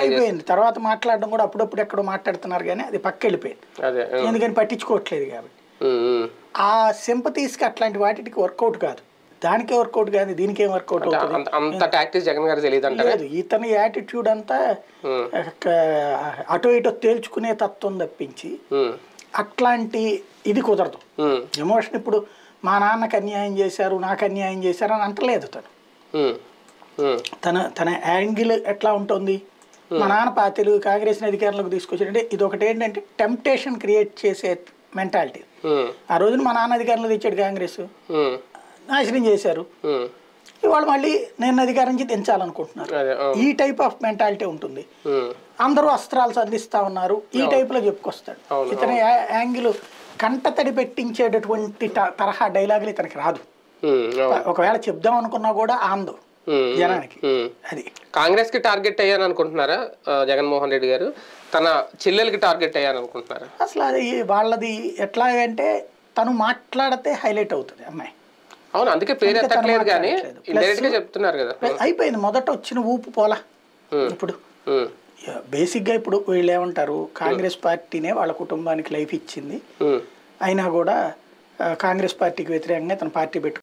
అయిపోయింది. తర్వాత మాట్లాడడం కూడా అప్పుడప్పుడు ఎక్కడో మాట్లాడుతున్నారు కానీ అది పక్క వెళ్ళిపోయింది. ఎందుకని పట్టించుకోవట్లేదు కాబట్టి. ఆ సింపతీస్కి అట్లాంటి వాటికి వర్కౌట్ కాదు, దానికే వర్కౌట్ కాదు, దీనికేం వర్కౌట్ అవుతుంది లేదు. ఇతని యాటిట్యూడ్ అంతా అటో ఇటో తేల్చుకునే తత్వం తప్పించి అట్లాంటి ఇది కుదరదు. ఎమోషన్ ఇప్పుడు మా నాన్నకు అన్యాయం చేశారు, నాకు అన్యాయం చేశారు అని అంటలేదు తన తన యాంగిల్ ఎట్లా ఉంటుంది. మా నాన్న తెలుగు కాంగ్రెస్ని అధికారంలోకి తీసుకొచ్చాడంటే ఇది ఒకటి ఏంటంటే టెంప్టేషన్ క్రియేట్ చేసే మెంటాలిటీ. ఆ రోజున మా నాన్న అధికారంలో తెచ్చాడు, కాంగ్రెస్ నాశనం చేశారు, ఇవాళ మళ్ళీ నేను అధికారం నుంచి దించాలనుకుంటున్నారు. ఈ టైప్ ఆఫ్ మెంటాలిటీ ఉంటుంది. అందరూ అస్త్రాలు సంధిస్తా ఉన్నారు, ఈ టైప్ లో చెప్పుకొస్తాడు. ఇతని యాంగిల్ కంటతడి పెట్టించేటటువంటి తరహా డైలాగులు ఇతనికి రాదు. ఒకవేళ చెప్దాం అనుకున్నా కూడా ఆందో జనానికి. అది కాంగ్రెస్ కి టార్గెట్ అయ్యాను అనుకుంటున్నారా జగన్మోహన్ రెడ్డి గారు? తన చెల్లెలకి టార్గెట్ అయ్యాను అనుకుంటున్నారా? అసలు అది వాళ్ళది ఎట్లాగంటే తను మాట్లాడితే హైలైట్ అవుతుంది అమ్మాయి. అవును, అందుకే పేరు ఎత్తట్లేదు కానీ ఇండైరెక్ట్ గా చెప్తున్నారు కదా. అయిపోయింది, మొదట వచ్చిన ఊపు పోలా. ఇప్పుడు బేసిక్ గా ఇప్పుడు వీళ్ళు ఏమంటారు, కాంగ్రెస్ పార్టీనే వాళ్ళ కుటుంబానికి లైఫ్ ఇచ్చింది, అయినా కూడా కాంగ్రెస్ పార్టీకి వ్యతిరేకంగా తన పార్టీ